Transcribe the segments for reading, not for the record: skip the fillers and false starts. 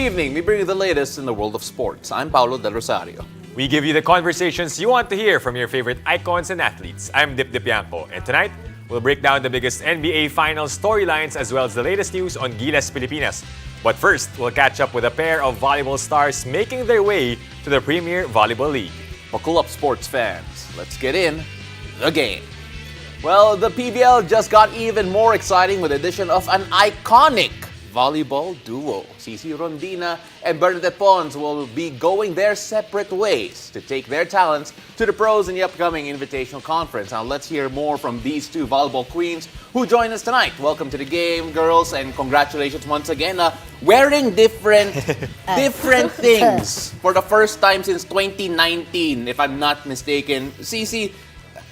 evening, we bring you the latest in the world of sports. I'm Paulo Del Rosario. We give you the conversations you want to hear from your favorite icons and athletes. I'm Dip Dipianco, and tonight, we'll break down the biggest NBA Finals storylines as well as the latest news on Gilas, Pilipinas. But first, we'll catch up with a pair of volleyball stars making their way to the Premier Volleyball League. Buckle up, sports fans. Let's get in the game. Well, the PBL just got even more exciting with the addition of an iconic volleyball duo. Sisi, Rondina, and Bernadeth Pons will be going their separate ways to take their talents to the pros in the upcoming Invitational Conference. Now, let's hear more from these two volleyball queens who join us tonight. Welcome to the game, girls, and congratulations once again. Wearing different things for the first time since 2019, if I'm not mistaken. Sisi,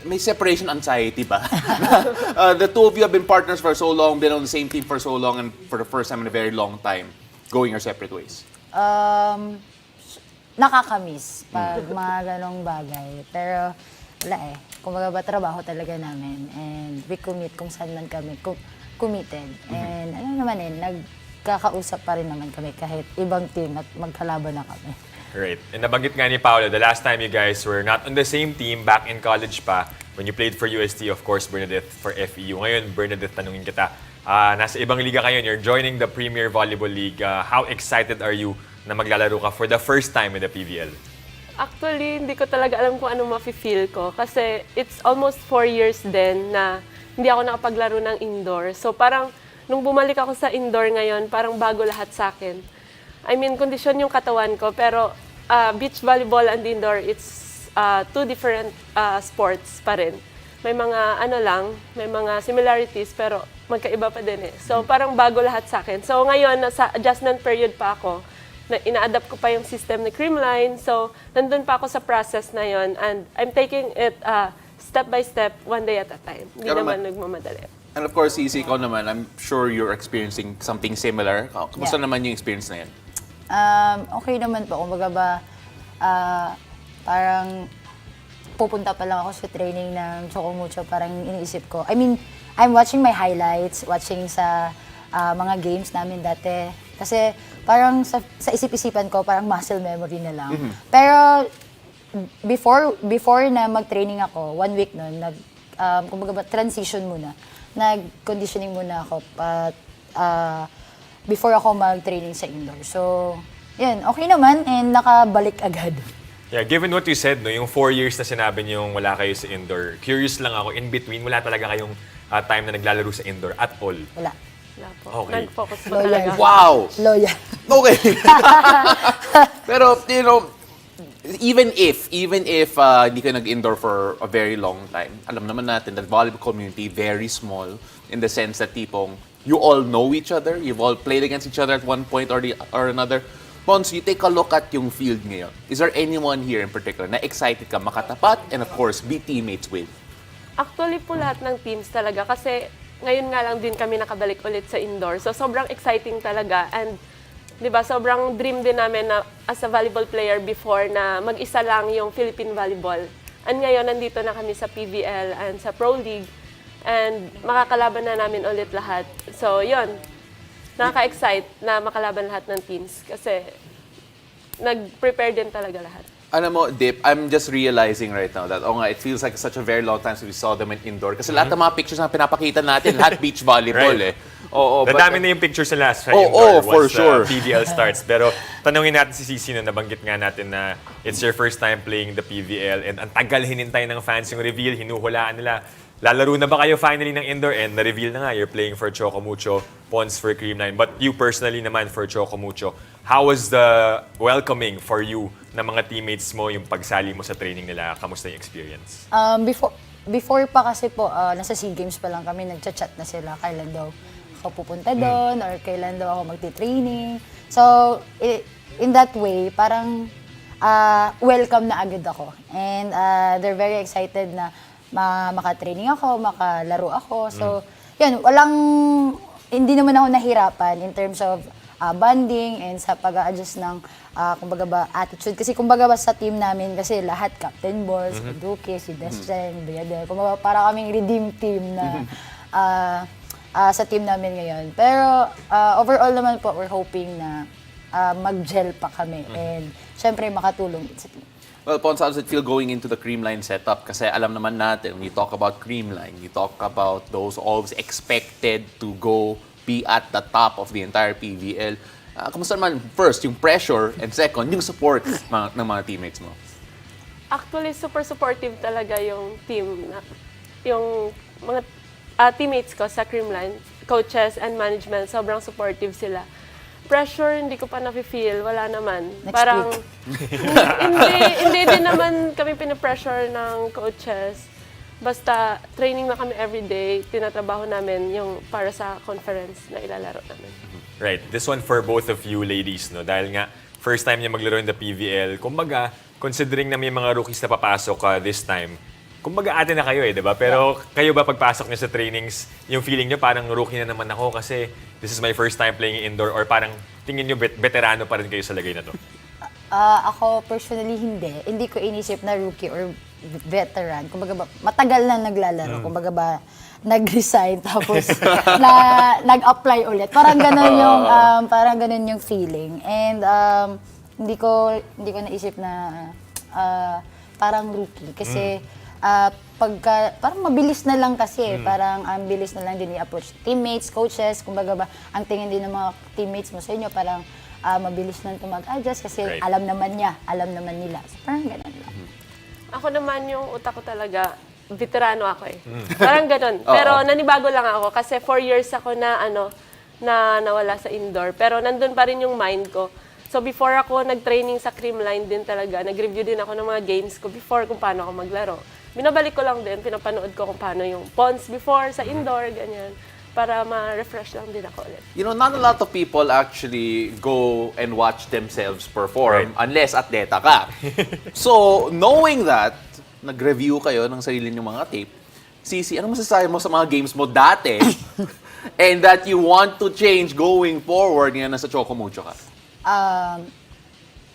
may separation anxiety ba? The two of you have been partners for so long, been on the same team for so long, and for the first time in a very long time, going your separate ways. Nakakamiss pag mga ganong bagay. Pero wala eh. Kumbaga ba, trabaho talaga namin. And we commit kung saan man kami committed. And ano naman eh, nagkakausap pa rin naman kami kahit ibang team at magkalaban na kami. Right. And nabanggit nga ni Paolo, the last time you guys were not on the same team back in college pa, when you played for UST, of course, Bernadeth for FEU. Ngayon, Bernadeth, tanungin kita, nasa ibang liga kayo, you're joining the Premier Volleyball League. How excited are you na maglalaro ka for the first time in the PVL? Actually, hindi ko talaga alam kung ano mafe-feel ko. Kasi it's almost 4 years din na hindi ako nakapaglaro ng indoor. So parang, nung bumalik ako sa indoor ngayon, parang bago lahat sa akin. I mean, kondisyon yung katawan ko, pero beach volleyball and indoor, it's two different sports pa rin. May mga may mga similarities, pero magkaiba pa din eh. So, parang bago lahat sa akin. So, ngayon, nasa adjustment period pa ako, na ina-adapt ko pa yung system ni Creamline. So, nandun pa ako sa process na yon, and I'm taking it step by step, one day at a time. Hindi naman nagmamadali. And of course, Sisi, ikaw naman, I'm sure you're experiencing something similar. Kumusta naman yung experience na yan? Okay naman po. Kumbaga ba, parang pupunta pa lang ako sa training ng Chocomucho, parang iniisip ko. I mean, I'm watching my highlights, watching sa mga games namin dati. Kasi parang sa isip-isipan ko, parang muscle memory na lang. Pero before na mag-training ako, 1 week nun, kumbaga ba, transition muna. Nag-conditioning muna ako before ako mag-training sa indoor. So, yan, okay naman and nakabalik agad. Yeah, given what you said, no, yung 4 years na sinabi niyong wala kayo sa indoor, curious lang ako, in between, wala talaga kayong time na naglalaro sa indoor at all? Wala. Wala po. Okay. Nag-focus po talaga. Wow! Loyal. Okay. Pero, you know, even if hindi ka nag-indoor for a very long time, alam naman natin that volleyball community very small in the sense that tipong you all know each other, you've all played against each other at one point or another. Pons, you take a look at yung field ngayon. Is there anyone here in particular na excited ka makatapat and of course be teammates with? Actually po lahat ng teams talaga kasi ngayon nga lang din kami nakabalik ulit sa indoor. So sobrang exciting talaga and 'di ba sobrang dream din namin na as a volleyball player before na mag-isa lang yung Philippine volleyball. And ngayon nandito na kami sa PVL and sa Pro League and makakalaban na namin ulit lahat. So 'yun. Nakaka-excite na makalaban lahat ng teams kasi nag-prepare din talaga lahat. Alam mo, Dip, I'm just realizing right now that, it feels like such a very long time since we saw them in indoor. Kasi lahat ng mga pictures na pinapakita natin, lahat beach volleyball Right. Oo, Nadami na yung pictures sa last indoor for once sure. PVL starts. Pero tanungin natin si Sisi na nabanggit nga natin na it's your first time playing the PVL and ang tagal hinintay ng fans yung reveal, hinuhulaan nila. Lalaro na ba kayo finally ng indoor and na-reveal na nga you're playing for Chocomucho, Pons for Creamline, but you personally naman for Chocomucho. How was the welcoming for you na mga teammates mo, yung pagsali mo sa training nila? Kamusta yung experience? Before pa kasi po, nasa SEA Games pa lang kami, nagchat-chat na sila kailan daw ako pupunta doon or kailan daw ako magti-training. So, in that way, parang welcome na agad ako. And they're very excited na makatraining ako, makalaro ako. So, yun, hindi naman ako nahirapan in terms of bonding and sa pag-a-adjust ng kumbaga ba attitude. Kasi kumbaga ba sa team namin, kasi lahat captain balls, si Duque, si Destren, Bernadeth. Kumbaga para kaming redeem team na sa team namin ngayon. Pero overall naman po, we're hoping na mag-gel pa kami. And syempre, makatulong din sa team. Well, Pons, how does it feel going into the Creamline setup? Kasi alam naman natin, when you talk about Creamline, you talk about those always expected to go be at the top of the entire PVL. Kamusta naman, first, yung pressure, and second, yung support ng mga teammates mo? Actually, super supportive talaga yung team, yung mga teammates ko sa Creamline, coaches and management, sobrang supportive sila. Pressure, hindi ko pa na-feel, wala naman. Next Parang, week. hindi din naman kami pinapressure ng coaches. Basta, training na kami everyday, tinatrabaho namin yung para sa conference na ilalaro namin. Right. This one for both of you ladies, no? Dahil nga, first time niya maglaro in the PVL. Kumbaga, considering na may mga rookies na papasok this time, kumbaga ate na kayo di ba? Pero kayo ba pagpasok niyo sa trainings, yung feeling niyo parang rookie na naman ako kasi this is my first time playing indoor or parang tingin niyo veterano pa rin kayo sa lagay na to? Ako, personally, hindi. Hindi ko inisip na rookie or veteran. Kumbaga ba, matagal na naglalaro. Kumbaga ba, nag-resign tapos nag-apply ulit. Parang ganun yung feeling. And hindi ko naisip na parang rookie kasi parang mabilis na lang kasi, parang ang bilis na lang din i-approach teammates, coaches, kumbaga ba, ang tingin din ng mga teammates mo sa inyo, parang mabilis na ito mag-adjust kasi Right. alam naman nila. So, parang ganun lang. Ako naman yung utak ko talaga, veterano ako eh. Parang ganun. Pero nanibago lang ako kasi 4 years ako na nawala sa indoor. Pero nandun pa rin yung mind ko. So before ako nag-training sa Creamline din talaga, nag-review din ako ng mga games ko before kung paano ako maglaro. Binabalik ko lang din, pinapanood ko kung paano yung Pons before sa indoor, ganyan. Para ma-refresh lang din ako ulit. You know, not a lot of people actually go and watch themselves perform unless atleta ka. So, knowing that, nag-review kayo ng sarili niyong mga tape, Sisi, ano masasabi mo sa mga games mo dati and that you want to change going forward ngayon nasa Chocomucho ka?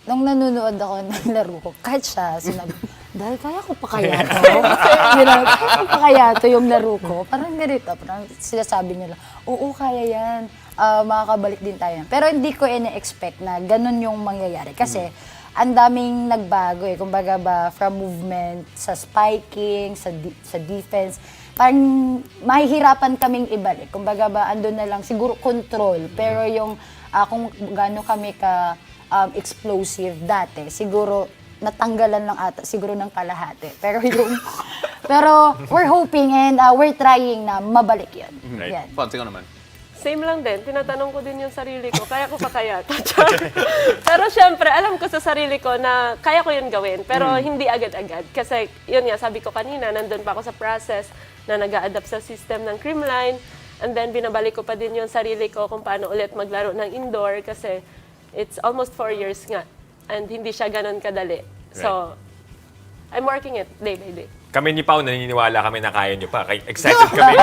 Nung nanonood ako ng laro ko, kahit siya, sinabi, dahil kaya ko pa kaya to? Kaya ko pa kaya to yung laro ko? Parang ganito, parang sinasabi nila, oo, kaya yan. Makakabalik din tayo. Pero hindi ko ina-expect na ganun yung mangyayari. Kasi, ang daming nagbago eh. Kumbaga ba, from movement, sa spiking, sa defense, parang mahihirapan kaming ibalik. Kumbaga ba, andun na lang, siguro control. Pero yung kung gaano kami explosive dati, siguro natanggalan lang ata, siguro ng kalahati. Pero we're hoping and we're trying na mabalik yun. Right. Yan. Pons, ikaw naman. Same lang din. Tinatanong ko din yung sarili ko, kaya ko pa kaya to? Pero syempre, alam ko sa sarili ko na kaya ko yun gawin, pero hindi agad-agad. Kasi yun nga, sabi ko kanina, nandun pa ako sa process na nag-a-adapt sa system ng Creamline. And then binabalik ko pa din yung sarili ko kung paano ulit maglaro ng indoor kasi it's almost 4 years nga. And hindi siya ganun kadali. So, I'm working it day by day. Kami ni Pao, naniniwala kami na kaya nyo pa. Excited kami.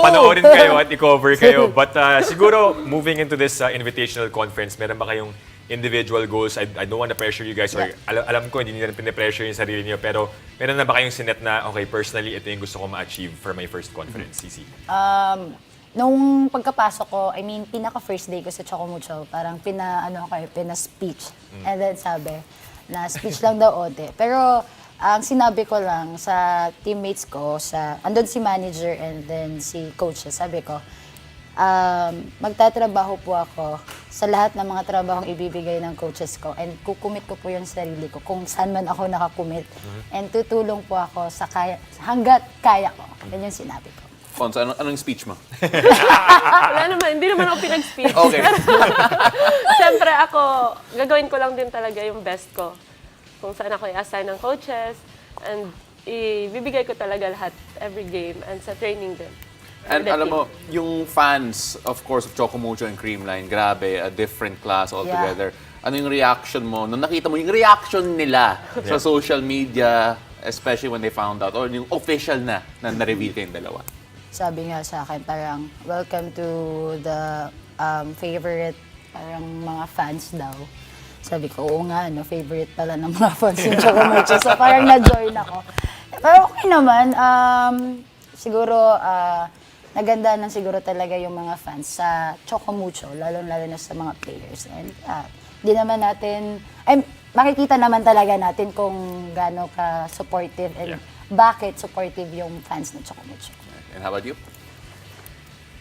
Panoorin kayo at i-cover kayo. But siguro, moving into this invitational conference, meron ba kayong individual goals? I don't want to pressure you guys. Or alam ko, hindi nyo pinipressure yung sarili nyo. Pero meron na ba kayong sinet na, okay, personally, ito yung gusto ko ma-achieve for my first conference, Sisi? Nung pagkapasok ko, I mean, pinaka-first day ko sa Chocomucho, parang pina-speech. And then sabi, na speech lang daw onte. Pero, ang sinabi ko lang sa teammates ko, andun si manager and then si coach, sabi ko, magtatrabaho po ako sa lahat ng mga trabahong ibibigay ng coaches ko and kukumit ko po yung sarili ko kung saan man ako nakakumit. And tutulong po ako hanggat kaya ko. Yan yung sinabi ko. Pons, anong speech mo? Wala naman, hindi naman ako pinag-speech. Okay. Siyempre ako, gagawin ko lang din talaga yung best ko. Kung saan ako i-assign ng coaches, and ibibigay ko talaga lahat every game and sa training din. And alam mo, yung fans, of course, of Chocomucho and Creamline, grabe, a different class altogether. Ano yung reaction mo? Nung nakita mo yung reaction nila sa social media, especially when they found out, or yung official na na-reveal kayong dalawa? Sabi nga sa akin, parang, welcome to the favorite, parang mga fans daw. Sabi ko, oo nga, favorite pala ng mga fans yung Chocomucho. So parang na-join ako. Pero okay naman, siguro, naganda ng siguro talaga yung mga fans sa Chocomucho, lalo-lalo na sa mga players. And di naman natin, makikita naman talaga natin kung gaano ka supportive and bakit supportive yung fans ng Chocomucho. And how about you?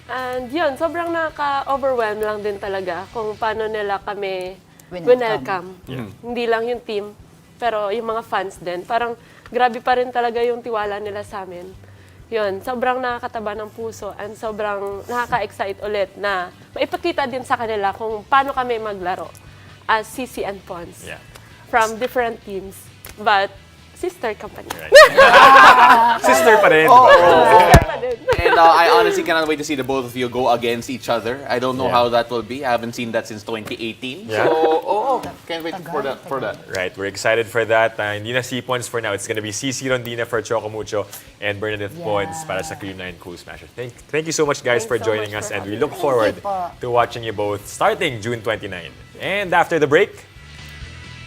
And yun, sobrang nakaka-overwhelm lang din talaga kung paano nila kami Welcome. Hindi lang yung team, pero yung mga fans din. Parang grabe pa rin talaga yung tiwala nila sa amin. Yun, sobrang nakakataba ng puso and sobrang nakaka-excite ulit na maipakita din sa kanila kung paano kami maglaro as Sisi and Pons from different teams, but sister company. Sister pa rin. Sister pa din. And I honestly cannot wait to see the both of you go against each other. I don't know how that will be. I haven't seen that since 2018. Yeah. So, can't wait for that. Right, we're excited for that. Hindi na si Pons for now. It's gonna be Sisi Rondina for Chocomucho and Bernadeth Pons para sa Cream 9 Cool Smashers. Thank you so much, guys, for Thanks so joining much us, for and we having look us. forward Thank you po. to watching you both starting June 29. And after the break,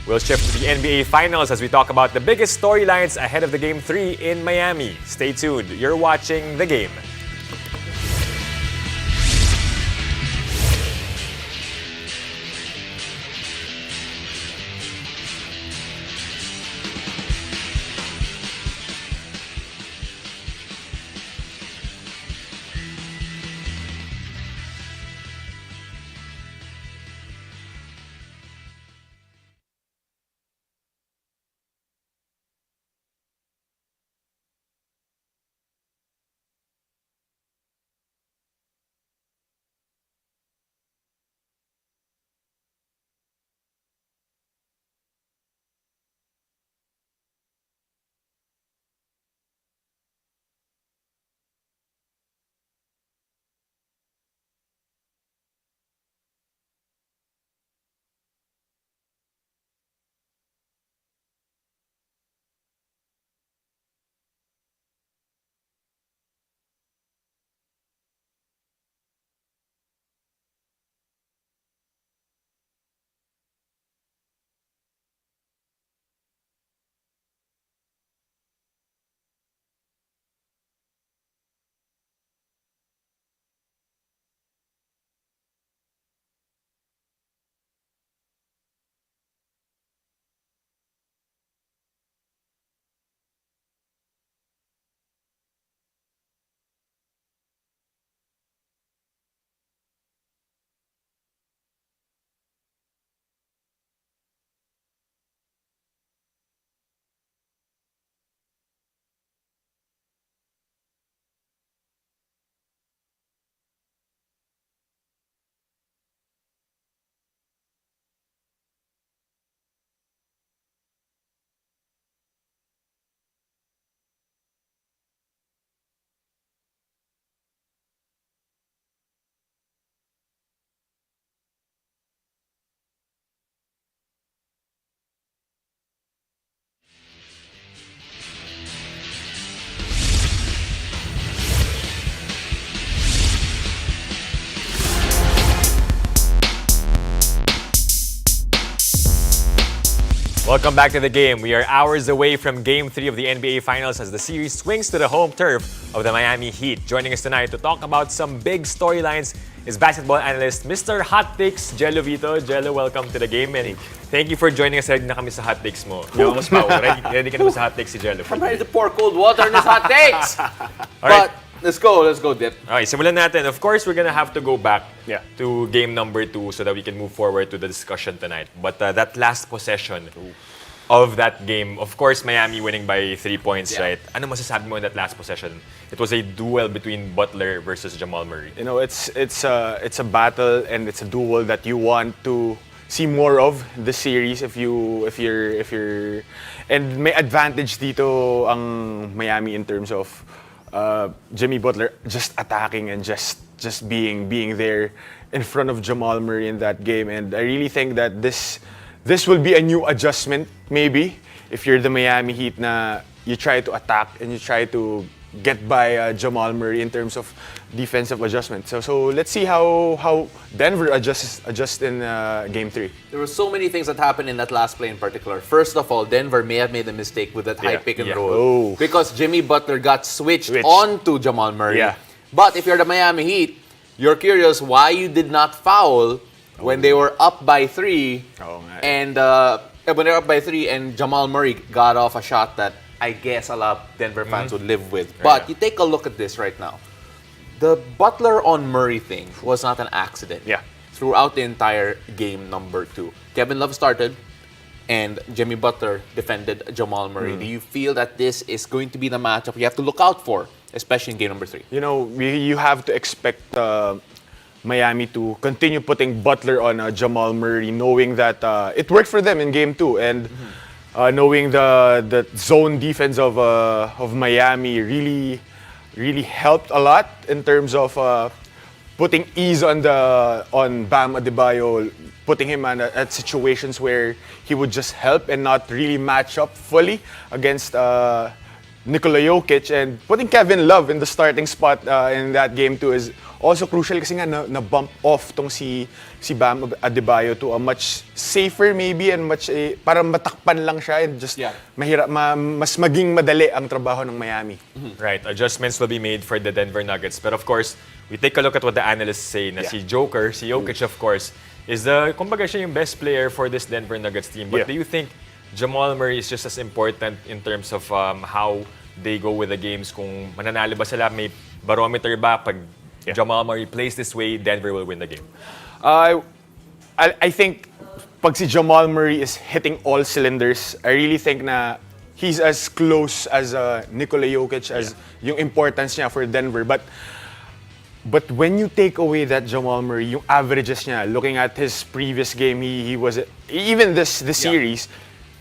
we'll shift to the NBA Finals as we talk about the biggest storylines ahead of the Game 3 in Miami. Stay tuned. You're watching The Game. Welcome back to The Game. We are hours away from Game 3 of the NBA Finals as the series swings to the home turf of the Miami Heat. Joining us tonight to talk about some big storylines is basketball analyst Mr. Hot Takes, Jello Vito. Jello, welcome to The Game, and thank you for joining us. Ready na kami sa Hot Takes mo. Yung mas ready ka na ba sa Hot Takes si Jello? I'm ready to pour cold water in this hot takes. All right. But let's go, Dip. Okay, simulan natin. Of course, we're gonna have to go back to game number 2 so that we can move forward to the discussion tonight. But that last possession of that game, of course, Miami winning by 3 points, right? Ano masasabi mo in that last possession? It was a duel between Butler versus Jamal Murray. You know, it's a battle and it's a duel that you want to see more of the series if you're and may advantage dito ang Miami in terms of Jimmy Butler just attacking and just being there in front of Jamal Murray in that game. And I really think that this will be a new adjustment maybe if you're the Miami Heat na you try to attack and you try to get by Jamal Murray in terms of defensive adjustment. So let's see how Denver adjusts in Game 3. There were so many things that happened in that last play in particular. First of all, Denver may have made a mistake with that high pick and roll Oh. because Jimmy Butler got switched onto Jamal Murray. Yeah. But if you're the Miami Heat, you're curious why you did not foul when they were up by 3, Oo nga. and when they were up by 3, and Jamal Murray got off a shot that I guess a lot of Denver fans would live with. But you take a look at this right now. The Butler on Murray thing was not an accident. Yeah. Throughout the entire game number 2. Kevin Love started, and Jimmy Butler defended Jamal Murray. Do you feel that this is going to be the matchup you have to look out for, especially in game number 3? You know, you have to expect Miami to continue putting Butler on Jamal Murray, knowing that it worked for them in game 2, and knowing the zone defense of Miami really helped a lot in terms of putting ease on Bam Adebayo, putting him at situations where he would just help and not really match up fully against Nikola Jokic, and putting Kevin Love in the starting spot in that game too is also crucial kasi nga na-bump off tong si Bam Adebayo to a much safer maybe and much para matakpan lang siya and just mas maging madali ang trabaho ng Miami. Right, adjustments will be made for the Denver Nuggets. But of course, we take a look at what the analysts say na si Jokic of course, is kumbaga siya yung best player for this Denver Nuggets team. But do you think Jamal Murray is just as important in terms of how they go with the games? Kung mananalo ba sila, may barometer ba pag Jamal Murray plays this way, Denver will win the game? I think pag si Jamal Murray is hitting all cylinders, I really think na he's as close as Nikola Jokic as yung importance niya for Denver. But when you take away that Jamal Murray, yung averages niya, looking at his previous game, he was even this series,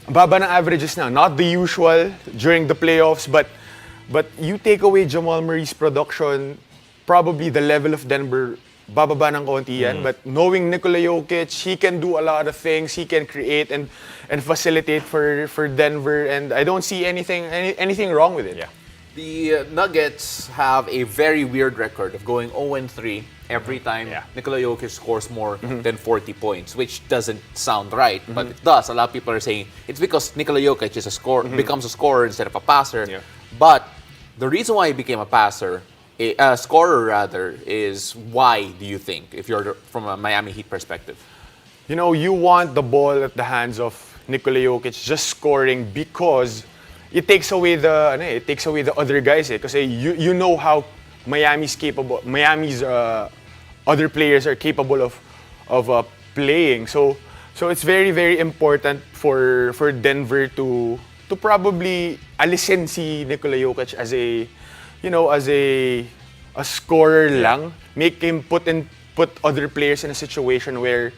baba ng averages na, not the usual during the playoffs, but you take away Jamal Murray's production, probably the level of Denver bababa ng konti yan. But knowing Nikola Jokic, he can do a lot of things. He can create and facilitate for Denver, and I don't see anything wrong with it. Yeah. The Nuggets have a very weird record of going 0-3 every time Nikola Jokic scores more than 40 points, which doesn't sound right, but it does. A lot of people are saying it's because Nikola Jokic is becomes a scorer instead of a passer. Yeah. But the reason why he became a scorer rather, is why do you think, if you're from a Miami Heat perspective? You know, you want the ball at the hands of Nikola Jokic just scoring because it takes away the other guys kasi you know how Miami's other players are capable of playing. So it's very, very important for Denver to probably alisin si Nikola Jokic as a scorer lang, make him put other players in a situation where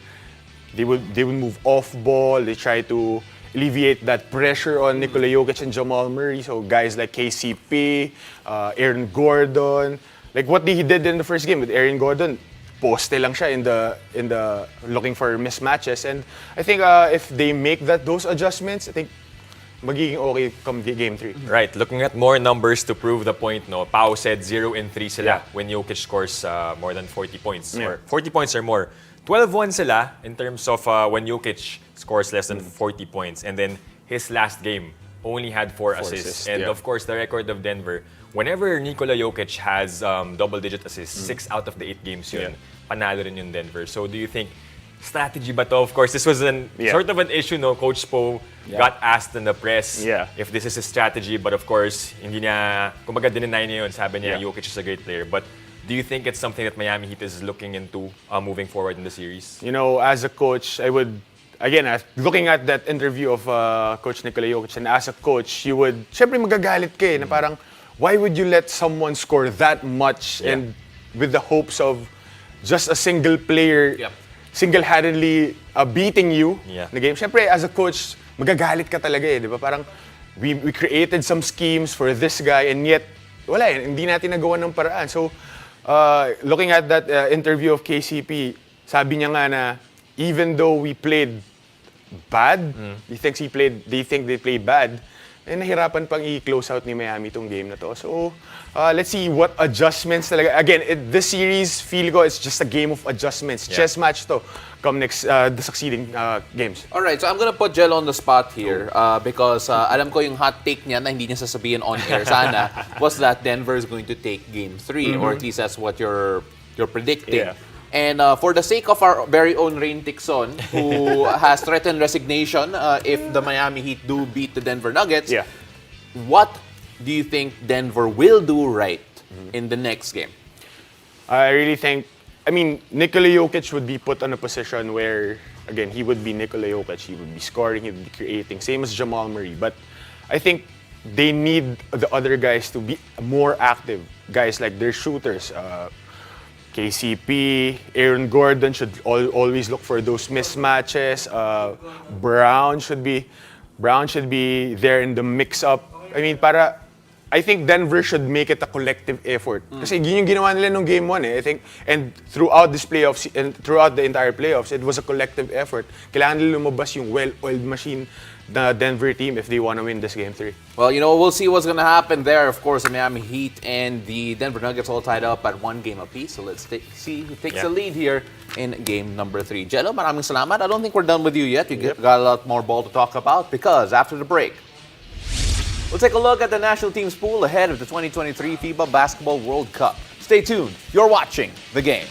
they would move off ball, they try to alleviate that pressure on Nikola Jokic and Jamal Murray. So guys like KCP, Aaron Gordon, like what he did in the first game with Aaron Gordon, poste lang siya in the looking for mismatches. And I think if they make those adjustments, I think magiging okay come game 3. Right, looking at more numbers to prove the point, no. Pao said 0-3 sila when Jokic scores more than 40 points or 40 points or more. 12-1 sila in terms of when Jokic scores less than 40 points, and then his last game only had 4 assists. And of course, the record of Denver, whenever Nikola Jokic has double-digit assists, 6 out of the 8 games yun, panalo rin yung Denver. So do you think strategy ba to? Of course, this was sort of an issue, no? Coach Po got asked in the press if this is a strategy, but of course, hindi niya, kumbaga dinenay niya yun, sabi niya Jokic is a great player. But do you think it's something that Miami Heat is looking into moving forward in the series? You know, as a coach, I would, again, looking at that interview of Coach Nikola Jokic, and as a coach, you would, syempre magagalit ka na parang, why would you let someone score that much and with the hopes of just a single player single-handedly beating you in the game? Syempre, as a coach, magagalit ka talaga di ba? Parang, we created some schemes for this guy and yet, wala hindi natin nagawa ng paraan. So, looking at that interview of KCP, sabi niya nga na even though we played bad, they think they played bad, nahirapan pang i-close out ni Miami tong game na to. So, let's see what adjustments talaga. Again, this series, feel ko, it's just a game of adjustments. Chess match to come next, the succeeding games. Alright, so I'm gonna put Jel on the spot here because alam ko yung hot take niya na hindi niya sasabihin on air sana was that Denver is going to take game 3, or at least that's what you're predicting. And for the sake of our very own Rain Tixon, who has threatened resignation if the Miami Heat do beat the Denver Nuggets, what do you think Denver will do right in the next game? I really think, Nikola Jokic would be put on a position where, again, he would be Nikola Jokic. He would be scoring, he would be creating, same as Jamal Murray. But I think they need the other guys to be more active. Guys like their shooters. KCP, Aaron Gordon should always look for those mismatches. Brown should be there in the mix-up. I think Denver should make it a collective effort. Kasi yun yung ginawa nila nung game 1 I think, and throughout this playoffs, and throughout the entire playoffs, it was a collective effort. Kailangan nila lumabas yung well-oiled machine the Denver team if they want to win this game 3. Well, we'll see what's going to happen there. Of course, the Miami Heat and the Denver Nuggets all tied up at 1 game apiece. So let's see who takes the lead here in game number 3. Jello, maraming salamat. I don't think we're done with you yet. We got a lot more ball to talk about because after the break, we'll take a look at the national team's pool ahead of the 2023 FIBA Basketball World Cup. Stay tuned. You're watching The Game.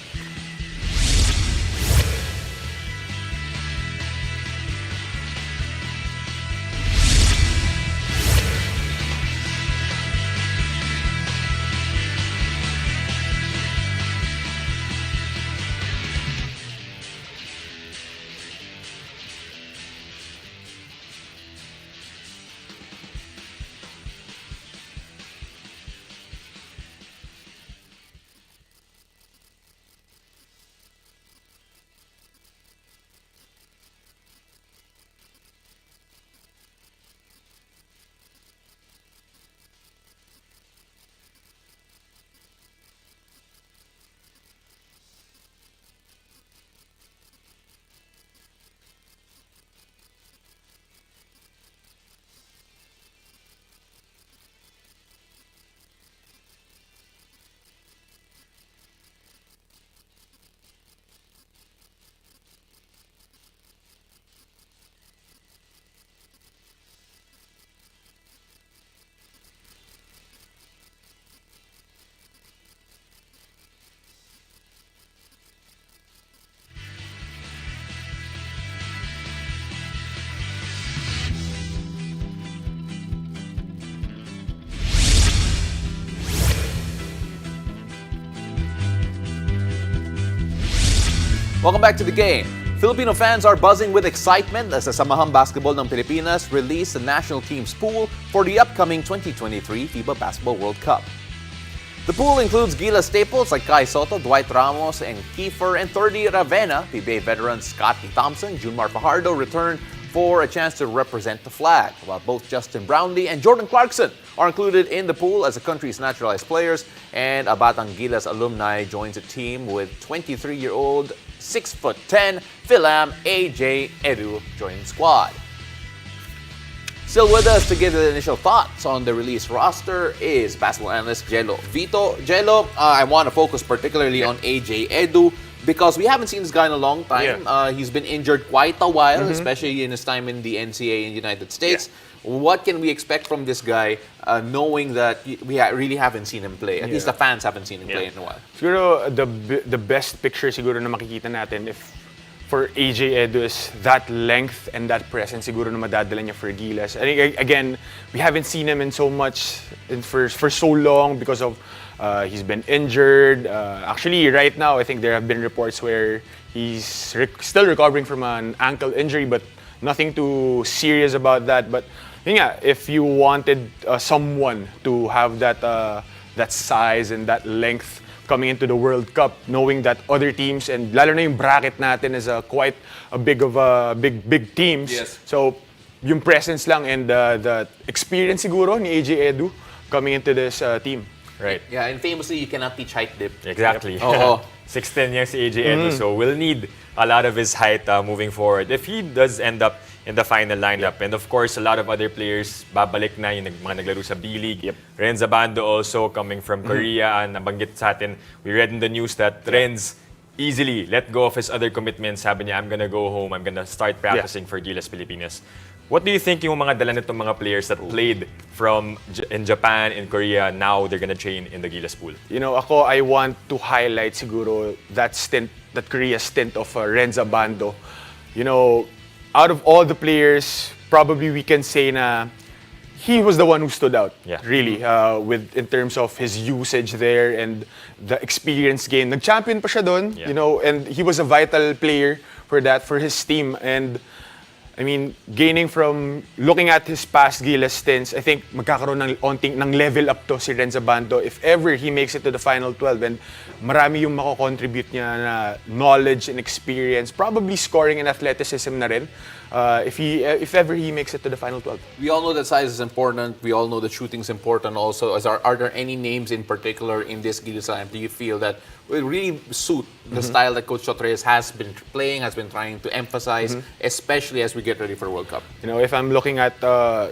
Welcome back to The Game. Filipino fans are buzzing with excitement as the Samahang Basketball ng Pilipinas released the national team's pool for the upcoming 2023 FIBA Basketball World Cup. The pool includes Gilas staples like Kai Soto, Dwight Ramos, and Kiefer, and 30 Ravenna. PBA veterans Scottie Thompson, Junmar Fajardo returned for a chance to represent the flag, while both Justin Brownlee and Jordan Clarkson are included in the pool as the country's naturalized players, and a Batang Gilas alumni joins the team with 23-year-old 6'10" Philam AJ Edu joining the squad. Still with us to give the initial thoughts on the release roster is basketball analyst Jello Vito. Jello, I want to focus particularly on AJ Edu because we haven't seen this guy in a long time. He's been injured quite a while, especially in his time in the NCAA in the United States. What can we expect from this guy knowing that we really haven't seen him play? At least the fans haven't seen him play in a while. Siguro the best picture siguro na makikita natin if for AJ Edu is that length and that presence siguro na madadala niya for Gilas. I think, again, we haven't seen him in so much for so long because of he's been injured. Actually, right now, I think there have been reports where he's still recovering from an ankle injury, but nothing too serious about that. But yeah, if you wanted someone to have that size and that length coming into the World Cup, knowing that other teams, and lalo na yung bracket natin is quite a big teams. Yes. So, yung presence lang and the experience siguro ni AJ Edu coming into this team. Right. Yeah, and famously, you cannot teach height dip. Exactly. Oo. 6'10" yung si AJ Edu, so we'll need a lot of his height moving forward. If he does end up in the final lineup, and of course, a lot of other players babalik na, yung mga naglaro sa B-League. Renz Abando also coming from Korea, nabanggit sa atin. We read in the news that Renz easily let go of his other commitments. Sabi niya, I'm gonna go home, I'm gonna start practicing for Gilas Pilipinas. What do you think yung mga dala nitong mga players that played in Japan, in Korea, now they're gonna train in the Gilas pool? You know, I want to highlight siguro that stint Korea stint of Renza Bando. You know, out of all the players, probably we can say na he was the one who stood out, Yeah. really, in terms of his usage there and the experience gained. Nag-champion pa siya doon, Yeah. you know, and he was a vital player for his team. And I mean, looking at his past Gilas stints, I think magkakaroon ng level up to si Renza Bando if ever he makes it to the final 12. And marami yung mako-contribute niya na knowledge and experience, probably scoring and athleticism na rin, if ever he makes it to the final 12. We all know that size is important. We all know that shooting is important also. Are there any names in particular in this Gilas lineup do you feel that will really suit the style that Coach Chotres has been playing, has been trying to emphasize, especially as we get ready for World Cup? You know, if I'm looking at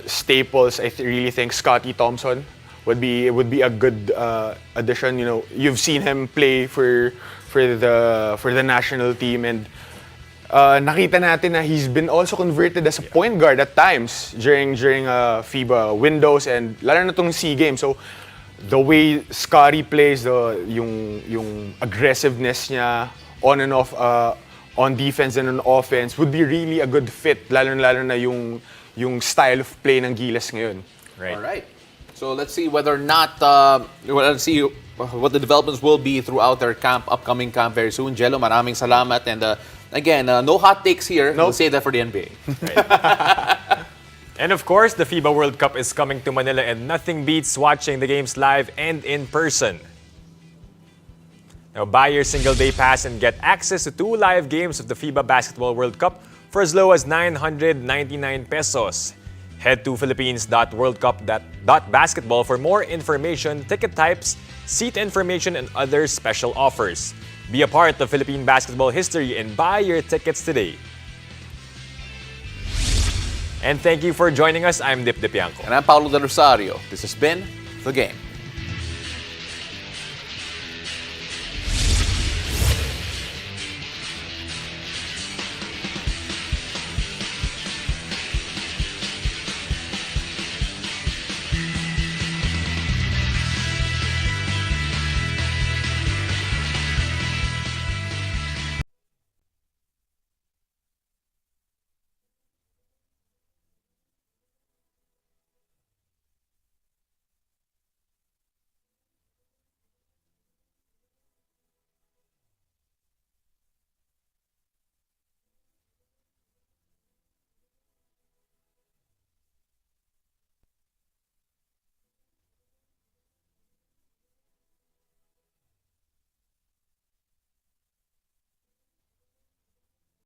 staples, I really think Scotty Thompson would be a good addition. You know, you've seen him play for the national team, and nakita natin na he's been also converted as a point guard at times during FIBA windows and lalo na tong SEA Games. So the way Scotty plays, yung aggressiveness niya on and off, on defense and on offense would be really a good fit, lalo na yung style of play ng Gilas ngayon. Right. All right. So let's see whether or not, let's see what the developments will be throughout their upcoming camp very soon. Jello, maraming salamat. And again, no hot takes here. Nope. We'll save that for the NBA. And of course, the FIBA World Cup is coming to Manila, and nothing beats watching the games live and in person. Now, buy your single-day pass and get access to 2 live games of the FIBA Basketball World Cup for as low as 999 pesos. Head to philippines.worldcup.basketball for more information, ticket types, seat information, and other special offers. Be a part of Philippine basketball history and buy your tickets today. And thank you for joining us. I'm Dip Dipianco. And I'm Paulo Del Rosario. This has been The Game.